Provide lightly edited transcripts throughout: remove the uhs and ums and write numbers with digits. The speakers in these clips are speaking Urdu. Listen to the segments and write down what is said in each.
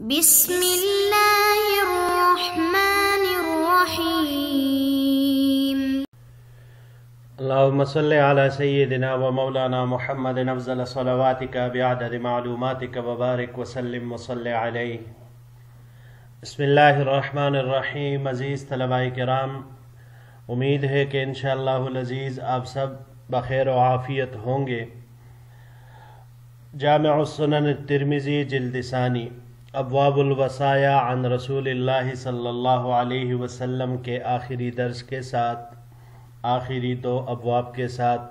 بسم اللہ الرحمن الرحیم۔ اللهم صل على سيدنا ومولانا محمد افضل صلواتك بعدد معلوماتك وبارك وسلم وصل عليه۔ بسم اللہ الرحمن الرحیم۔ عزیز طلباء کرام، امید ہے کہ انشاءاللہ العزیز آپ سب بخیر و عافیت ہوں گے۔ جامع السنن الترمذی جلد ثانی، ابواب الوصایا عن رسول اللہ صلی اللہ علیہ وسلم کے آخری درس کے ساتھ، آخری 2 ابواب کے ساتھ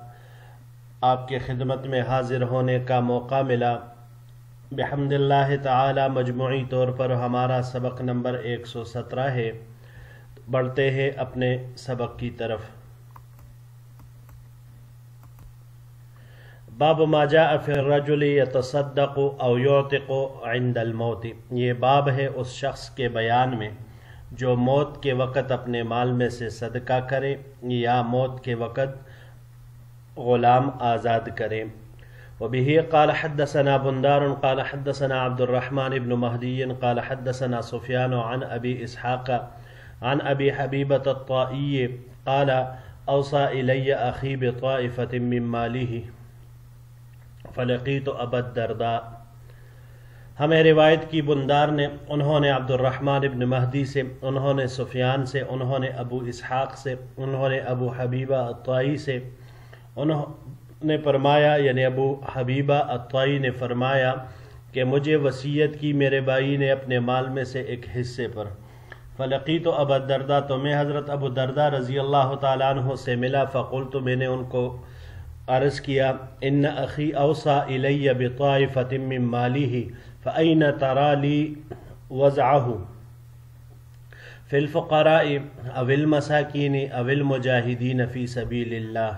آپ کے خدمت میں حاضر ہونے کا موقع ملا۔ بحمد اللہ تعالی مجموعی طور پر ہمارا سبق نمبر 117 ہے۔ بڑھتے ہیں اپنے سبق کی طرف۔ باب ما جاء فی الرجل یتصدق او یعتق عند الموت، یہ باب ہے اس شخص کے بیان میں جو موت کے وقت اپنے مال میں سے صدقہ کرے یا موت کے وقت غلام آزاد کرے۔ وبه قال حدثنا بندار قال حدثنا عبد الرحمن بن مہدی قال حدثنا سفیان عن ابی اسحاق عن ابی حبیبۃ الطائی قال اوصى الی اخی بطائفۃ من ماله فلقیت ابا الدرداء۔ ہمیں روایت کی بندار نے، انہوں نے عبد الرحمن ابن مہدی سے، انہوں نے سفیان سے، انہوں نے ابو اسحاق سے، انہوں نے ابو حبیبہ الطائی سے، انہوں نے فرمایا، یعنی ابو حبیبہ الطائی نے فرمایا کہ مجھے وصیت کی میرے بھائی نے اپنے مال میں سے ایک حصے پر۔ فلقیت ابا الدرداء، تو میں حضرت ابو الدرداء رضی اللہ تعالیٰ عنہ سے ملا۔ فقلت، میں نے ان کو عرض کیا، ان اخی اوصى الی بطائفۃ من ماله فأین تری لی وضعه فی الفقراء او المساکین او المجاہدین فی سبیل اللہ۔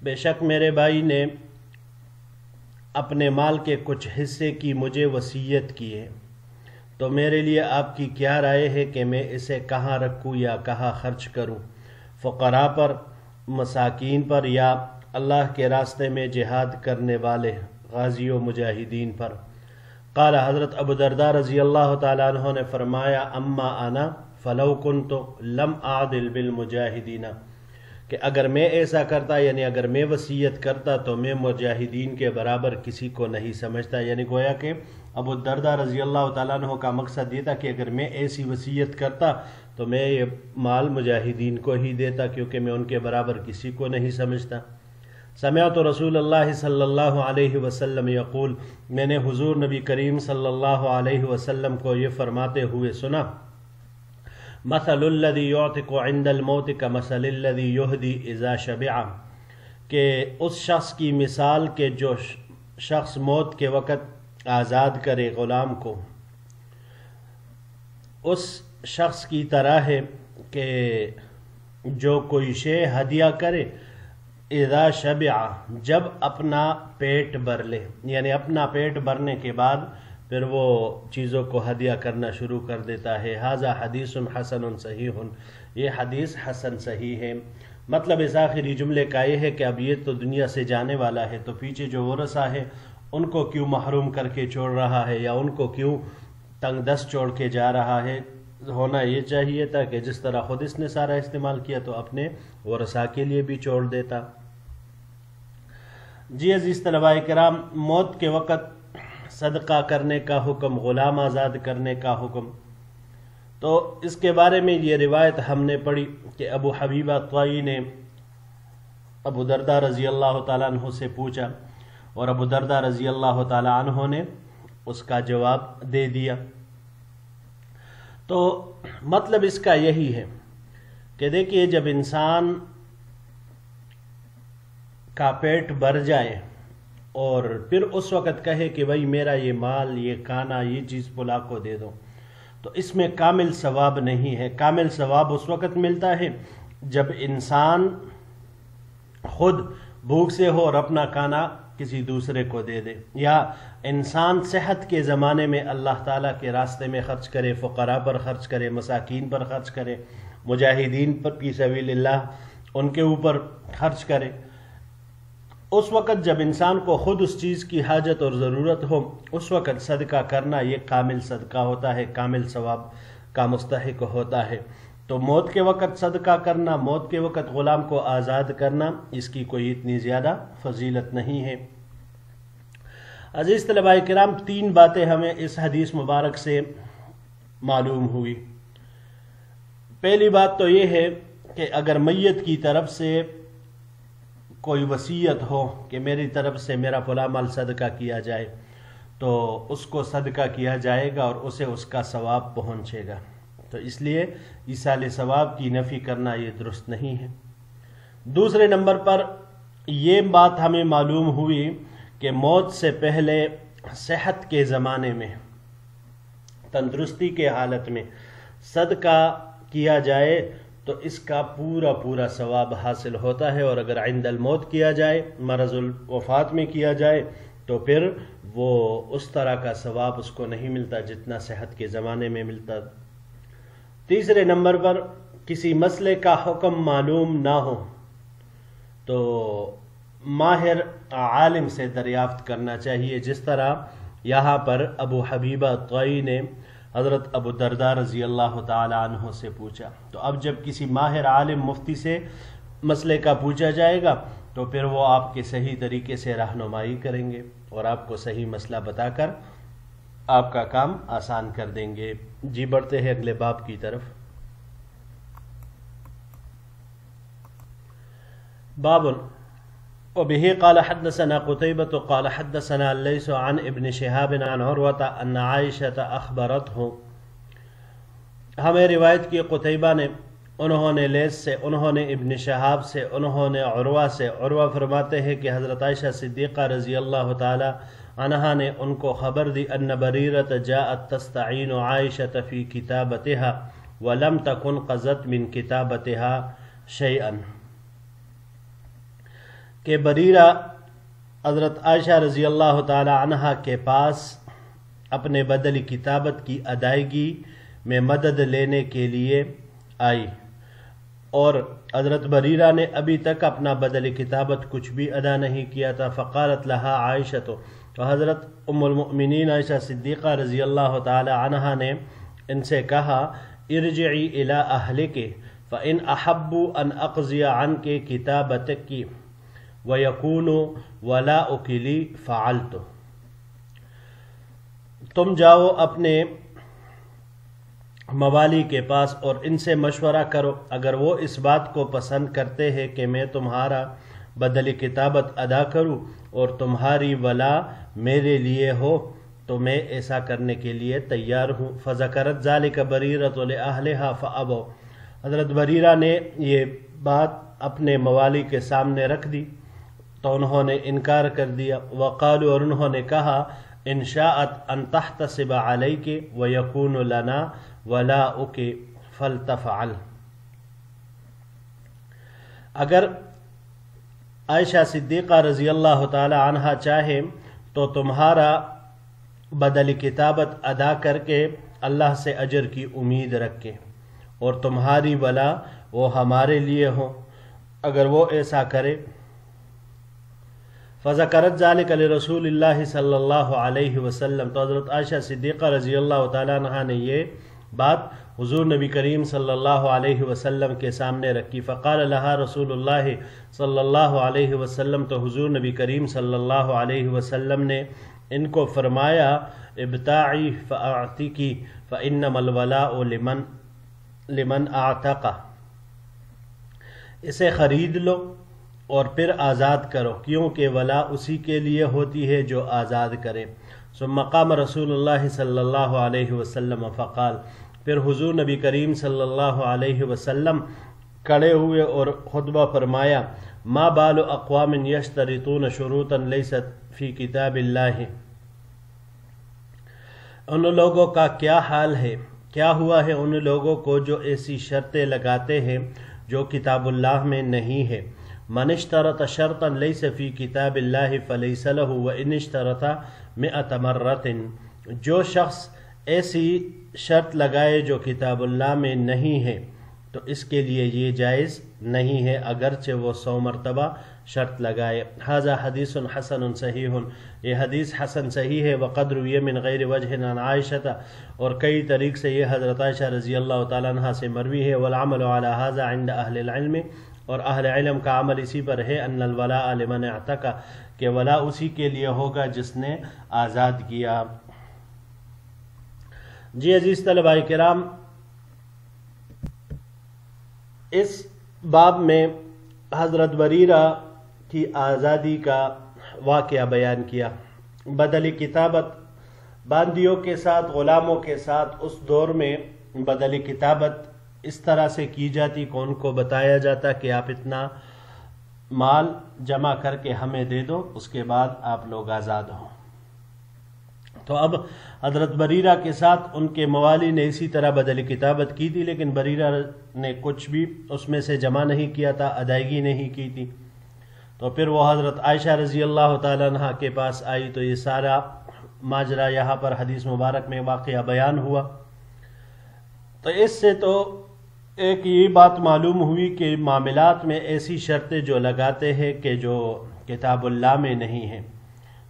بے شک میرے بھائی نے اپنے مال کے کچھ حصے کی مجھے وصیت کی ہے، تو میرے لیے آپ کی کیا رائے ہے کہ میں اسے کہاں رکھوں یا کہاں خرچ کروں؟ فقراء پر، مساکین پر، یا اللہ کے راستے میں جہاد کرنے والے غازی و مجاہدین پر؟ قال، حضرت ابو الدرداء رضی اللہ تعالیٰ عنہ نے فرمایا، اما انا فلو کنت لم اعدل بالمجاہدین، کہ اگر میں ایسا کرتا، یعنی اگر میں وصیت کرتا تو میں مجاہدین کے برابر کسی کو نہیں سمجھتا۔ یعنی گویا کہ ابو الدرداء رضی اللہ تعالیٰ عنہ کا مقصد یہ تھا کہ اگر میں ایسی وصیت کرتا تو میں یہ مال مجاہدین کو ہی دیتا، کیونکہ میں ان کے برابر کسی کو نہیں سمجھتا۔ سمعت رسول اللہ صلی اللہ علیہ وسلم یقول، میں نے حضور نبی کریم صلی اللہ علیہ وسلم کو یہ فرماتے ہوئے سنا، مثل الذی یعتق عند الموت کمثل الذی یہدی اذا شبع، کہ اس شخص کی مثال کہ جو شخص موت کے وقت آزاد کرے غلام کو، اس شخص کی طرح ہے کہ جو کوئی شے ہدیہ کرے اذا شبع، جب اپنا پیٹ بھر لے، یعنی اپنا پیٹ بھرنے کے بعد پھر وہ چیزوں کو ہدیہ کرنا شروع کر دیتا ہے۔ ھذا حدیث حسن صحیح، یہ حدیث حسن صحیح ہے۔ مطلب اس آخری جملے کا یہ ہے کہ اب یہ تو دنیا سے جانے والا ہے، تو پیچھے جو ورثہ ہے ان کو کیوں محروم کر کے چھوڑ رہا ہے، یا ان کو کیوں تنگ دست چھوڑ کے جا رہا ہے؟ ہونا یہ چاہیے تھا کہ جس طرح خود اس نے سارا استعمال کیا تو اپنے ورثاء کے لیے بھی چھوڑ دیتا۔ جی عزیز طلباء کرام، موت کے وقت صدقہ کرنے کا حکم، غلام آزاد کرنے کا حکم، تو اس کے بارے میں یہ روایت ہم نے پڑھی کہ ابو حبیبہ الطائی نے ابو الدرداء رضی اللہ تعالیٰ عنہ سے پوچھا، اور ابو الدرداء رضی اللہ تعالیٰ عنہ نے اس کا جواب دے دیا۔ تو مطلب اس کا یہی ہے کہ دیکھیے، جب انسان کا پیٹ بھر جائے اور پھر اس وقت کہے کہ بھائی میرا یہ مال، یہ کھانا، یہ چیز فلاں کو دے دو، تو اس میں کامل ثواب نہیں ہے۔ کامل ثواب اس وقت ملتا ہے جب انسان خود بھوک سے ہو اور اپنا کھانا کسی دوسرے کو دے دے، یا انسان صحت کے زمانے میں اللہ تعالیٰ کے راستے میں خرچ کرے، فقراء پر خرچ کرے، مساکین پر خرچ کرے، مجاہدین پر فی سبیل اللہ ان کے اوپر خرچ کرے۔ اس وقت جب انسان کو خود اس چیز کی حاجت اور ضرورت ہو، اس وقت صدقہ کرنا یہ کامل صدقہ ہوتا ہے، کامل ثواب کا مستحق ہوتا ہے۔ تو موت کے وقت صدقہ کرنا، موت کے وقت غلام کو آزاد کرنا، اس کی کوئی اتنی زیادہ فضیلت نہیں ہے۔ عزیز طلباء کرام، 3 باتیں ہمیں اس حدیث مبارک سے معلوم ہوئی۔ پہلی بات تو یہ ہے کہ اگر میت کی طرف سے کوئی وصیت ہو کہ میری طرف سے میرا فلاں مال صدقہ کیا جائے، تو اس کو صدقہ کیا جائے گا اور اسے اس کا ثواب پہنچے گا۔ تو اس لیے ایصال ثواب کی نفی کرنا یہ درست نہیں ہے۔ دوسرے نمبر پر یہ بات ہمیں معلوم ہوئی کہ موت سے پہلے صحت کے زمانے میں، تندرستی کے حالت میں صدقہ کیا جائے تو اس کا پورا ثواب حاصل ہوتا ہے، اور اگر عند الموت کیا جائے، مرض الوفات میں کیا جائے، تو پھر وہ اس طرح کا ثواب اس کو نہیں ملتا جتنا صحت کے زمانے میں ملتا۔ تیسرے نمبر پر کسی مسئلے کا حکم معلوم نہ ہو تو ماہر عالم سے دریافت کرنا چاہیے، جس طرح یہاں پر ابو حبیبہ طائی نے حضرت ابو درداء رضی اللہ تعالی عنہ سے پوچھا۔ تو اب جب کسی ماہر عالم مفتی سے مسئلے کا پوچھا جائے گا تو پھر وہ آپ کے صحیح طریقے سے رہنمائی کریں گے اور آپ کو صحیح مسئلہ بتا کر آپ کا کام آسان کر دیں گے۔ جی بڑھتے ہیں اگلے باب کی طرف۔ باب وبه قال حدثنا قتيبة قال حدثنا الليث عن ابن شهاب عن عروة أن عائشة أخبرته۔ ہمیں روایت کی قتیبہ نے، انہوں نے لیث سے، انہوں نے ابن شہاب سے، انہوں نے عروہ سے۔ عروہ فرماتے ہیں کہ حضرت عائشہ صدیقہ رضی اللہ تعالی عنہا نے ان کو خبر دی ان بریرۃ جاءت تستعین عائشة فی کتابتها ولم تکن قضت من کتابتها شیئا، کہ بریرہ حضرت عائشہ رضی اللہ تعالی عنہا کے پاس اپنے بدل کتابت کی ادائیگی میں مدد لینے کے لیے آئی، اور حضرت بریرہ نے ابھی تک اپنا بدل کتابت کچھ بھی ادا نہیں کیا تھا۔ فقالت لہا عائشہ، تو حضرت ام المؤمنین عائشہ صدیقہ رضی اللہ تعالی عنہا نے ان سے کہا ارجعی الی اہلک فإن احبوا ان اقضی عنک کتابتک وَيَكُونُ وَلَاؤُكِ لِي فَعَلْتُ، تم جاؤ اپنے موالی کے پاس اور ان سے مشورہ کرو، اگر وہ اس بات کو پسند کرتے ہیں کہ میں تمہارا بدل کتابت ادا کروں اور تمہاری ولا میرے لیے ہو تو میں ایسا کرنے کے لیے تیار ہوں۔ فَذَكَرَتْ ذَلِكَ بَرِيرَةُ لِأَهْلِهَا فَأَبَوْا، حضرت بریرہ نے یہ بات اپنے موالی کے سامنے رکھ دی تو انہوں نے انکار کر دیا۔ وقالوا، اور انہوں نے کہا ان شاءت ان تحتسب علیک ویکون لنا ولاؤک فلتفعل، اگر عائشہ صدیقہ رضی اللہ تعالی عنہا چاہے تو تمہارا بدل کتابت ادا کر کے اللہ سے اجر کی امید رکھے اور تمہاری ولا وہ ہمارے لیے ہو، اگر وہ ایسا کرے۔ فذکرت ذلک لرسول اللہ صلی اللہ علیہ وسلم، تو حضرت عائشہ صدیقہ رضی اللہ تعالیٰ عنہ نے یہ بات حضور نبی کریم صلی اللہ علیہ وسلم کے سامنے رکھی۔ فقال لها رسول اللہ صلی اللہ علیہ وسلم، تو حضور نبی کریم صلی اللہ علیہ وسلم نے ان کو فرمایا ابتاعی فاعتقی فانما الولاء لمن اعتق، اسے خرید لو اور پھر آزاد کرو، کیونکہ ولا اسی کے لیے ہوتی ہے جو آزاد کرے۔ ثم قام رسول اللہ صلی اللہ علیہ وسلم فقال، پھر حضور نبی کریم صلی اللہ علیہ وسلم کھڑے ہوئے اور خطبہ فرمایا ما بال اقوام یشترطون شروطا لیست فی کتاب اللہ، ان لوگوں کا کیا حال ہے، کیا ہوا ہے ان لوگوں کو جو ایسی شرطیں لگاتے ہیں جو کتاب اللہ میں نہیں ہے۔ من اشترط شرطا لیس فی کتاب اللہ فلیس له وان اشترط 100 مرۃ، جو شخص ایسی شرط لگائے جو کتاب اللہ میں نہیں ہے تو تو اس کے لیے یہ جائز نہیں ہے اگرچہ وہ 100 مرتبہ شرط لگائے۔ ھذا حدیث حسن صحیح، یہ حدیث حسن صحیح ہے۔ وقد روی من غیر وجہ عن عائشہ، اور کئی طریق سے یہ حضرت عائشہ رضی اللہ تعالیٰ عنہ سے مروی ہے۔ والعمل علی ھذا عند اہل العلم، اور اہل علم کا عمل اسی پر ہے، ان الولاء لمن اعتق، کہ ولا اسی کے لیے ہوگا جس نے آزاد کیا۔ جی عزیز طلباء کرام، اس باب میں حضرت بریرہ کی آزادی کا واقعہ بیان کیا۔ بدل کتابت، باندیوں کے ساتھ، غلاموں کے ساتھ اس دور میں بدل کتابت اس طرح سے کی جاتی کہ ان کو بتایا جاتا کہ آپ اتنا مال جمع کر کے ہمیں دے دو، اس کے بعد آپ لوگ آزاد ہوں۔ تو اب حضرت بریرہ کے ساتھ ان کے موالی نے اسی طرح بدل کتابت کی تھی، لیکن بریرہ نے کچھ بھی اس میں سے جمع نہیں کیا تھا، ادائیگی نہیں کی تھی۔ تو پھر وہ حضرت عائشہ رضی اللہ تعالیٰ عنہ کے پاس آئی، تو یہ سارا ماجرا یہاں پر حدیث مبارک میں واقعہ بیان ہوا۔ تو اس سے تو ایک یہ بات معلوم ہوئی کہ معاملات میں ایسی شرطیں جو لگاتے ہیں کہ جو کتاب اللہ میں نہیں ہیں،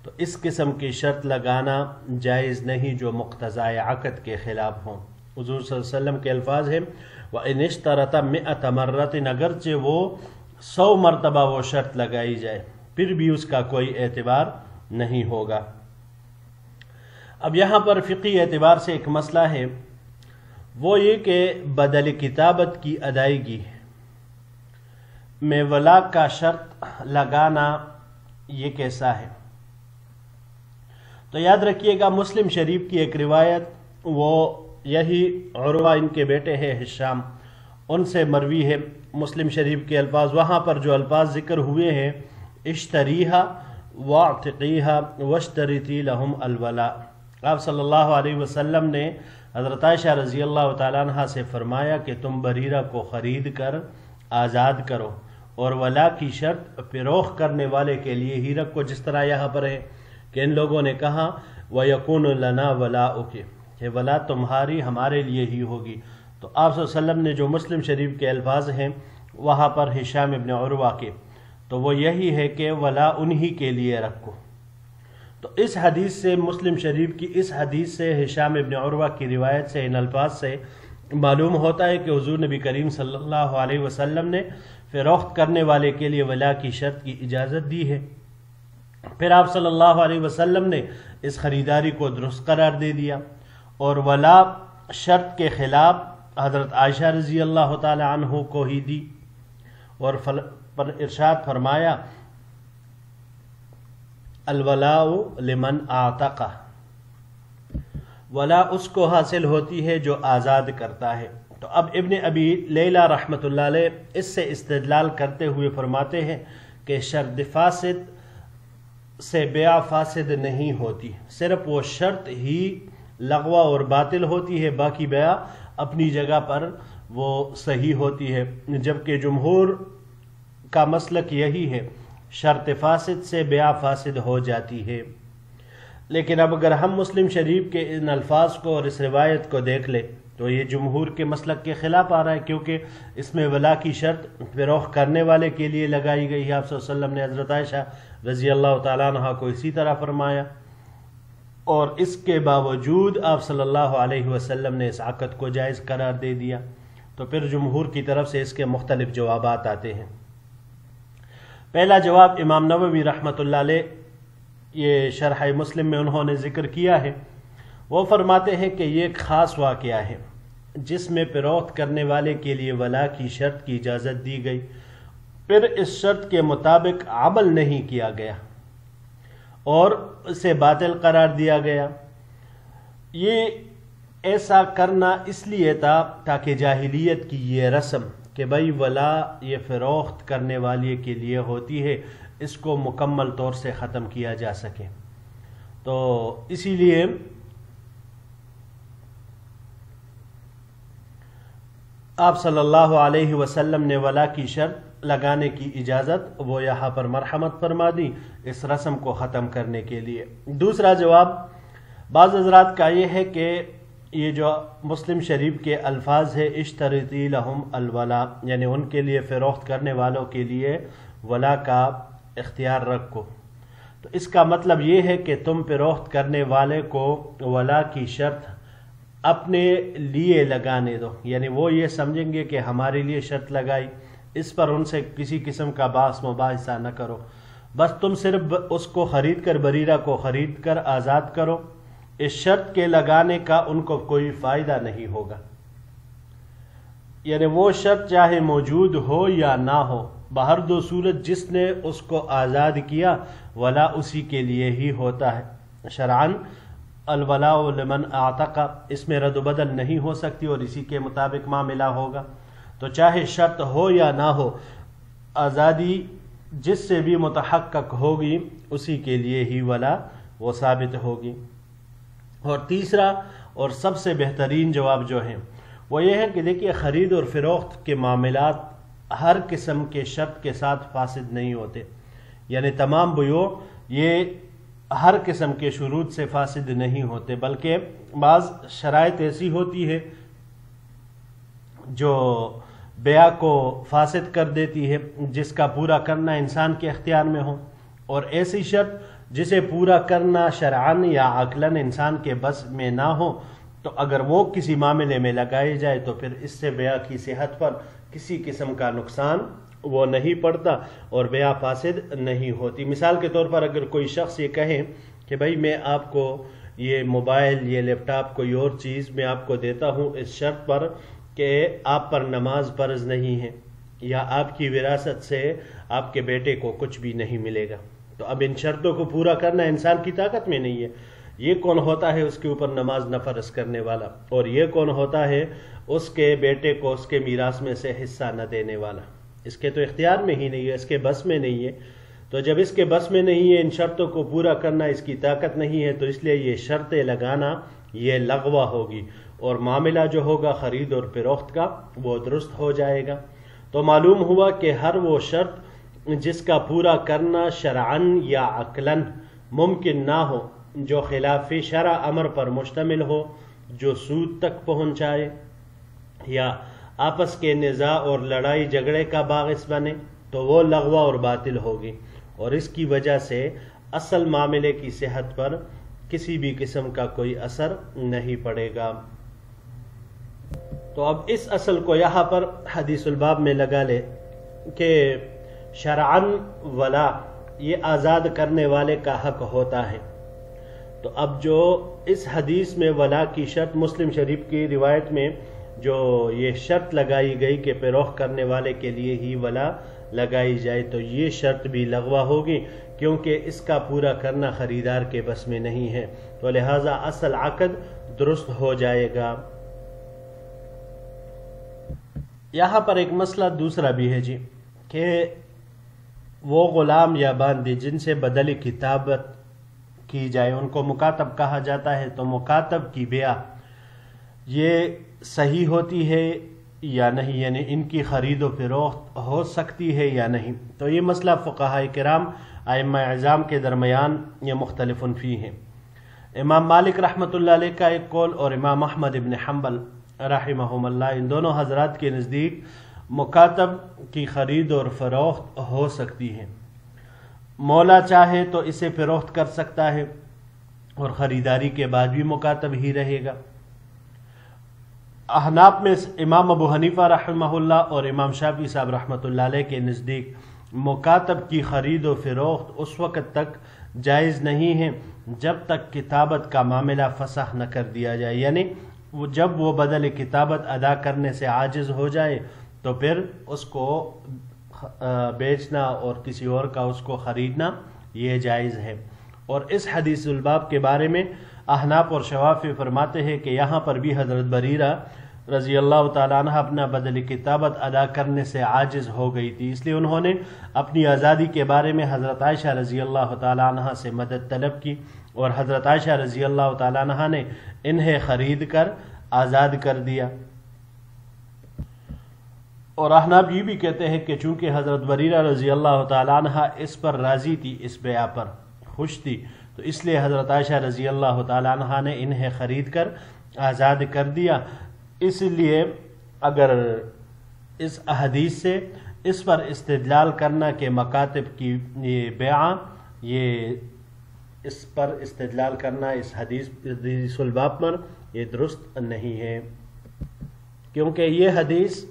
تو اس قسم کی شرط لگانا جائز نہیں جو مقتضائے عقد کے خلاف ہوں۔ حضور صلی اللہ علیہ وسلم کے الفاظ ہیں وَإِنِ اشْتَرَطَ مِئَةَ مَرَّةٍ، اگرچہ وہ 100 مرتبہ وہ شرط لگائی جائے پھر بھی اس کا کوئی اعتبار نہیں ہوگا۔ اب یہاں پر فقہی اعتبار سے ایک مسئلہ ہے، وہ یہ کہ بدل کتابت کی ادائیگی میں ولا کا شرط لگانا یہ کیسا ہے؟ تو یاد رکھیے گا، مسلم شریف کی ایک روایت، وہ یہی عروہ ان کے بیٹے ہیں ہشام، ان سے مروی ہے۔ مسلم شریف کے الفاظ، وہاں پر جو الفاظ ذکر ہوئے ہیں اشتریہا واعتقیہا واشترطی لہم الولاء، آپ صلی اللہ علیہ وسلم نے حضرت عائشہ رضی اللہ تعالیٰ عنہ سے فرمایا کہ تم بریرہ کو خرید کر آزاد کرو اور ولا کی شرط فروخت کرنے والے کے ہی رکھو، جس طرح یہاں پر ہے کہ ان لوگوں نے کہا وَيَكُونُ لَنَا وَلَاؤُكِ، کہ ولا تمہاری ہمارے لیے ہی ہوگی۔ تو آپ صلی اللہ علیہ وسلم نے جو مسلم شریف کے الفاظ ہیں وہاں پر ہشام ابن عروہ کے، تو وہ یہی ہے کہ ولا انہی کے لیے رکھو۔ تو اس حدیث سے، مسلم شریف کی اس حدیث سے، ہشام ابن عروہ کی روایت سے، ان الفاظ سے معلوم ہوتا ہے کہ حضور نبی کریم صلی اللہ علیہ وسلم نے فروخت کرنے والے کے لیے ولا کی شرط کی اجازت دی ہے۔ پھر آپ صلی اللہ علیہ وسلم نے اس خریداری کو درست قرار دے دیا، اور ولا شرط کے خلاف حضرت عائشہ رضی اللہ تعالی عنہ کو ہی دی، اور ارشاد فرمایا الولاء لمن اعتق، ولا اس کو حاصل ہوتی ہے جو آزاد کرتا ہے۔ تو اب ابن ابی لیلہ رحمۃ اللہ علیہ اس سے استدلال کرتے ہوئے فرماتے ہیں کہ شرط فاسد سے بیع فاسد نہیں ہوتی، صرف وہ شرط ہی لغو اور باطل ہوتی ہے، باقی بیع اپنی جگہ پر وہ صحیح ہوتی ہے، جبکہ جمہور کا مسلک یہی ہے، شرط فاسد سے بیع فاسد ہو جاتی ہے۔ لیکن اب اگر ہم مسلم شریف کے ان الفاظ کو اور اس روایت کو دیکھ لیں تو یہ جمہور کے مسلک کے خلاف آ رہا ہے، کیونکہ اس میں ولا کی شرط فروخت کرنے والے کے لیے لگائی گئی ہے۔ آپ صلی اللہ علیہ وسلم نے حضرت عائشہ رضی اللہ تعالیٰ عنہ کو اسی طرح فرمایا، اور اس کے باوجود آپ صلی اللہ علیہ وسلم نے اس عقد کو جائز قرار دے دیا۔ تو پھر جمہور کی طرف سے اس کے مختلف جوابات آتے ہیں۔ پہلا جواب امام نووی رحمۃ اللہ علیہ، یہ شرح مسلم میں انہوں نے ذکر کیا ہے، وہ فرماتے ہیں کہ یہ ایک خاص واقعہ ہے جس میں فروخت کرنے والے کے لیے ولا کی شرط کی اجازت دی گئی، پھر اس شرط کے مطابق عمل نہیں کیا گیا اور اسے باطل قرار دیا گیا۔ یہ ایسا کرنا اس لیے تھا تاکہ جاہلیت کی یہ رسم کہ بھائی ولا یہ فروخت کرنے والے کے لیے ہوتی ہے، اس کو مکمل طور سے ختم کیا جا سکے۔ تو اسی لیے آپ صلی اللہ علیہ وسلم نے ولا کی شرط لگانے کی اجازت وہ یہاں پر مرحمت فرما دی اس رسم کو ختم کرنے کے لیے۔ دوسرا جواب بعض حضرات کا یہ ہے کہ یہ جو مسلم شریف کے الفاظ ہے اشترطی لہم الولا، یعنی ان کے لیے فروخت کرنے والوں کے لیے ولا کا اختیار رکھو، تو اس کا مطلب یہ ہے کہ تم فروخت کرنے والے کو ولا کی شرط اپنے لیے لگانے دو، یعنی وہ یہ سمجھیں گے کہ ہمارے لیے شرط لگائی، اس پر ان سے کسی قسم کا بحث مباحثہ نہ کرو، بس تم صرف اس کو خرید کر، بریرہ کو خرید کر آزاد کرو، اس شرط کے لگانے کا ان کو کوئی فائدہ نہیں ہوگا، یعنی وہ شرط چاہے موجود ہو یا نہ ہو، بہر دو صورت جس نے اس کو آزاد کیا ولا اسی کے لیے ہی ہوتا ہے۔ شرعاً الولاء لمن اعتق، اس میں رد و بدل نہیں ہو سکتی اور اسی کے مطابق معاملہ ہوگا، تو چاہے شرط ہو یا نہ ہو، آزادی جس سے بھی متحقق ہوگی اسی کے لیے ہی ولا وہ ثابت ہوگی۔ اور تیسرا اور سب سے بہترین جواب جو ہے وہ یہ ہے کہ دیکھیے خرید اور فروخت کے معاملات ہر قسم کے شرط کے ساتھ فاسد نہیں ہوتے، یعنی تمام بیوع یہ ہر قسم کے شروط سے فاسد نہیں ہوتے، بلکہ بعض شرائط ایسی ہوتی ہے جو بیع کو فاسد کر دیتی ہے، جس کا پورا کرنا انسان کے اختیار میں ہو، اور ایسی شرط جسے پورا کرنا شرعاً یا عقلاً انسان کے بس میں نہ ہو، تو اگر وہ کسی معاملے میں لگائی جائے تو پھر اس سے بیع کی صحت پر کسی قسم کا نقصان وہ نہیں پڑتا اور بیع فاسد نہیں ہوتی۔ مثال کے طور پر اگر کوئی شخص یہ کہے کہ بھائی میں آپ کو یہ موبائل، یہ لیپ ٹاپ، کوئی اور چیز میں آپ کو دیتا ہوں اس شرط پر کہ آپ پر نماز فرض نہیں ہے یا آپ کی وراثت سے آپ کے بیٹے کو کچھ بھی نہیں ملے گا، تو اب ان شرطوں کو پورا کرنا انسان کی طاقت میں نہیں ہے۔ یہ کون ہوتا ہے اس کے اوپر نماز نہ فرض کرنے والا، اور یہ کون ہوتا ہے اس کے بیٹے کو اس کے میراث میں سے حصہ نہ دینے والا؟ اس کے تو اختیار میں ہی نہیں ہے، اس کے بس میں نہیں ہے، تو جب اس کے بس میں نہیں ہے، ان شرطوں کو پورا کرنا اس کی طاقت نہیں ہے، تو اس لیے یہ شرطیں لگانا یہ لغو ہوگی، اور معاملہ جو ہوگا خرید اور فروخت کا وہ درست ہو جائے گا۔ تو معلوم ہوا کہ ہر وہ شرط جس کا پورا کرنا شرعاً یا عقلاً ممکن نہ ہو، جو خلاف شرع امر پر مشتمل ہو، جو سود تک پہنچائے یا آپس کے نزاع اور لڑائی جھگڑے کا باعث بنے، تو وہ لغو اور باطل ہوگی، اور اس کی وجہ سے اصل معاملے کی صحت پر کسی بھی قسم کا کوئی اثر نہیں پڑے گا۔ تو اب اس اصل کو یہاں پر حدیث الباب میں لگا لے کہ شرعاً ولا یہ آزاد کرنے والے کا حق ہوتا ہے، تو اب جو اس حدیث میں ولا کی شرط مسلم شریف کی روایت میں جو یہ شرط لگائی گئی کہ فروخت کرنے والے کے لیے ہی ولا لگائی جائے، تو یہ شرط بھی لغو ہوگی، کیونکہ اس کا پورا کرنا خریدار کے بس میں نہیں ہے، تو لہٰذا اصل عقد درست ہو جائے گا۔ یہاں پر ایک مسئلہ دوسرا بھی ہے جی، کہ وہ غلام یا باندی جن سے بدل کتابت کی جائے ان کو مکاتب کہا جاتا ہے، تو مکاتب کی بیع یہ صحیح ہوتی ہے یا نہیں، یعنی ان کی خرید و فروخت ہو سکتی ہے یا نہیں؟ تو یہ مسئلہ فقہاء کرام ائمہ اعظام کے درمیان یہ مختلف فی ہیں۔ امام مالک رحمۃ اللہ علیہ کا ایک قول اور امام احمد ابن حنبل رحمہم اللہ، ان دونوں حضرات کے نزدیک مکاتب کی خرید اور فروخت ہو سکتی ہے، مولا چاہے تو اسے فروخت کر سکتا ہے اور خریداری کے بعد بھی مکاتب ہی رہے گا۔ احناف میں امام ابو حنیفہ رحمہ اللہ اور امام شافعی صاحب رحمۃ اللہ علیہ کے نزدیک مکاتب کی خرید و فروخت اس وقت تک جائز نہیں ہے جب تک کتابت کا معاملہ فسخ نہ کر دیا جائے، یعنی جب وہ بدل کتابت ادا کرنے سے عاجز ہو جائے تو پھر اس کو بیچنا اور کسی اور کا اس کو خریدنا یہ جائز ہے۔ اور اس حدیث الباب کے بارے میں احناف اور شوافی فرماتے ہیں کہ یہاں پر بھی حضرت بریرہ رضی اللہ تعالیٰ عنہ اپنا بدل کتابت ادا کرنے سے عاجز ہو گئی تھی، اس لیے انہوں نے اپنی آزادی کے بارے میں حضرت عائشہ رضی اللہ تعالیٰ عنہ سے مدد طلب کی، اور حضرت عائشہ رضی اللہ تعالیٰ عنہ نے انہیں خرید کر آزاد کر دیا۔ اور احناف یہ بھی کہتے ہیں کہ چونکہ حضرت بریرہ رضی اللہ تعالیٰ عنہ اس پر راضی تھی، اس بیع پر خوش تھی، تو اس لیے حضرت عائشہ رضی اللہ تعالیٰ عنہ نے انہیں خرید کر آزاد کر دیا۔ اس لیے اگر اس حدیث سے اس پر استدلال کرنا کہ مکاتب کی یہ بیعہ، یہ اس پر استدلال کرنا اس حدیث الباب پر یہ درست نہیں ہے، کیونکہ یہ حدیث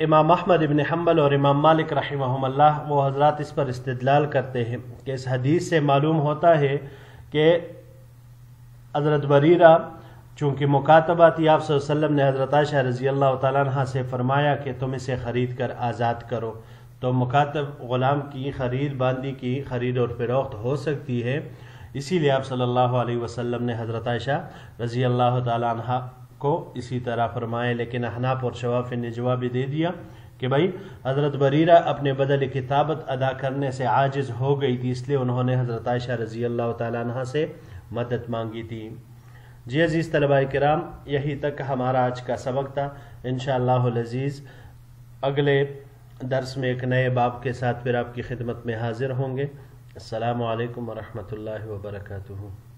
امام احمد ابن حنبل اور امام مالک رحمہم اللہ وہ حضرات اس پر استدلال کرتے ہیں کہ اس حدیث سے معلوم ہوتا ہے کہ حضرت بریرہ چونکہ مکاتبہ تھی، آپ صلی اللہ علیہ وسلم نے حضرت عائشہ رضی اللہ تعالیٰ عنہ سے فرمایا کہ تم اسے خرید کر آزاد کرو، تو مکاتب غلام کی خرید، باندی کی خرید اور فروخت ہو سکتی ہے، اسی لیے آپ صلی اللہ علیہ وسلم نے حضرت عائشہ رضی اللہ تعالیٰ عنہ کو اسی طرح فرمائے۔ لیکن احناف اور شوافی نے جواب دے دیا کہ بھائی حضرت بریرہ اپنے بدل کتابت ادا کرنے سے عاجز ہو گئی تھی، اس لیے انہوں نے حضرت عائشہ رضی اللہ تعالیٰ عنہ سے مدد مانگی تھی۔ جی عزیز طلباء کرام، یہی تک ہمارا آج کا سبق تھا۔ انشاءاللہ العزیز اگلے درس میں ایک نئے باب کے ساتھ پھر آپ کی خدمت میں حاضر ہوں گے۔ السلام علیکم ورحمۃ اللہ وبرکاتہ۔